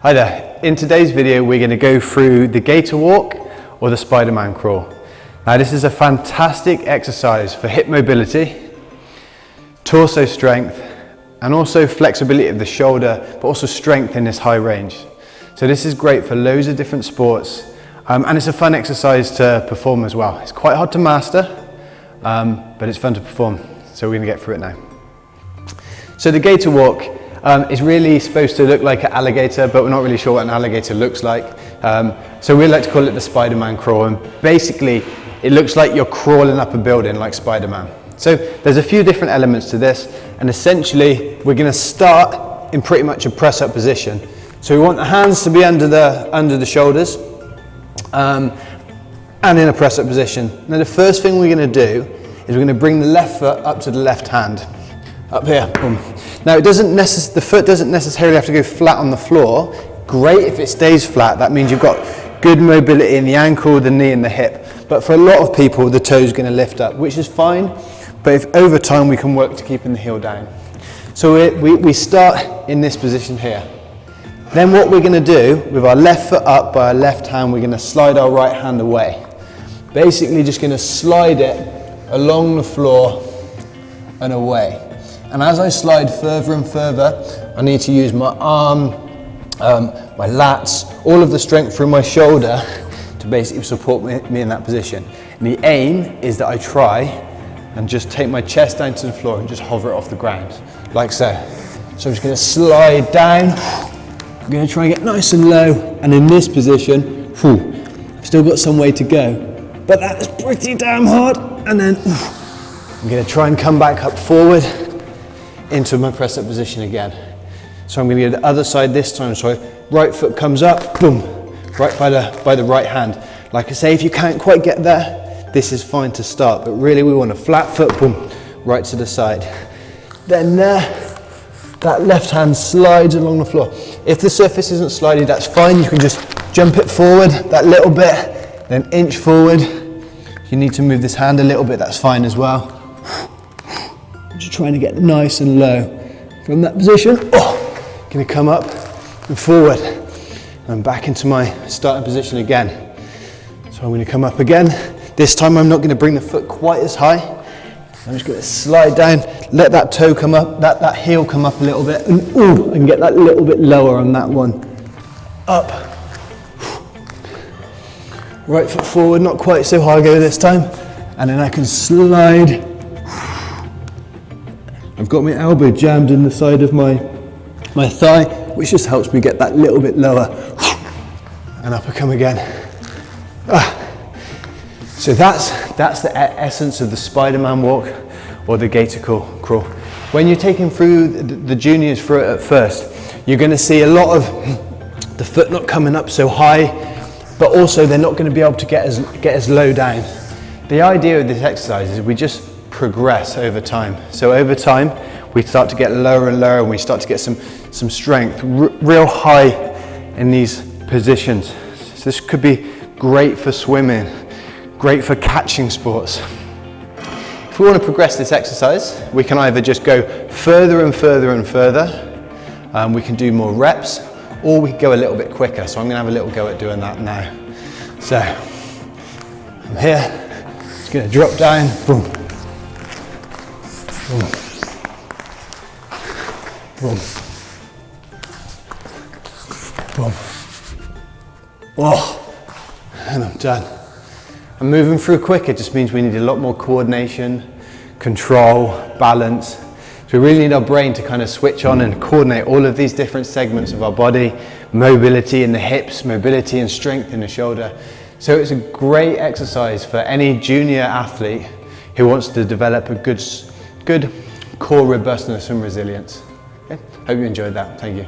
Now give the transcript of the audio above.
Hi there, in today's video we're going to go through the Gator walk or the Spider-Man crawl. Now this is a fantastic exercise for hip mobility, torso strength and also flexibility of the shoulder, but also strength in this high range. So this is great for loads of different sports and it's a fun exercise to perform as well. It's quite hard to master, but it's fun to perform. So we're going to get through it now. So the Gator walk is really supposed to look like an alligator, but we're not really sure what an alligator looks like. So we like to call it the Spider-Man crawl, and basically it looks like you're crawling up a building like Spider-Man. So there's a few different elements to this, and essentially we're going to start in pretty much a press-up position. So we want the hands to be under the shoulders and in a press-up position. Now the first thing we're going to do is we're going to bring the left foot up to the left hand. Up here, boom. Now the foot doesn't necessarily have to go flat on the floor. Great if it stays flat, that means you've got good mobility in the ankle, the knee and the hip. But for a lot of people, the toe's going to lift up, which is fine, but if over time we can work to keeping the heel down. So we start in this position here. Then what we're going to do, with our left foot up by our left hand, we're going to slide our right hand away. Basically just going to slide it along the floor and away. And as I slide further and further, I need to use my arm, my lats, all of the strength through my shoulder to basically support me in that position. And the aim is that I try and just take my chest down to the floor and just hover it off the ground, like so. So I'm just going to slide down. I'm going to try and get nice and low. And in this position, I've still got some way to go. But that is pretty damn hard. And then I'm going to try and come back up forward into my press up position again. So I'm going to go to the other side this time. So right foot comes up, boom, right by the right hand. Like I say, if you can't quite get there, this is fine to start, but really we want a flat foot, boom, right to the side. Then that left hand slides along the floor. If the surface isn't slidey, that's fine. You can just jump it forward that little bit, then inch forward. If you need to move this hand a little bit, that's fine as well. Just trying to get nice and low from that position. Going to come up and forward and back into my starting position again. So I'm going to come up again. This time I'm not going to bring the foot quite as high. I'm just going to slide down, let that toe come up, that heel come up a little bit, and get that little bit lower on that one. Up. Right foot forward, not quite so high go this time. And then I can slide. I've got my elbow jammed in the side of my thigh, which just helps me get that little bit lower. And up I come again. So that's the essence of the Spider-Man walk or the Gator crawl. When you're taking through the juniors through it at first, you're going to see a lot of the foot not coming up so high, but also they're not going to be able to get as low down. The idea of this exercise is we just progress over time. So over time we start to get lower and lower and we start to get some strength real high in these positions. So this could be great for swimming, great for catching sports. If we want to progress this exercise, we can either just go further and further and further, we can do more reps, or we can go a little bit quicker. So I'm going to have a little go at doing that now. So I'm here, just going to drop down, boom. Boom. Boom. Boom. Oh, and I'm done. And moving through quicker just means we need a lot more coordination, control, balance. So we really need our brain to kind of switch on and coordinate all of these different segments of our body, mobility in the hips, mobility and strength in the shoulder. So it's a great exercise for any junior athlete who wants to develop a good core robustness and resilience. Okay? Hope you enjoyed that. Thank you.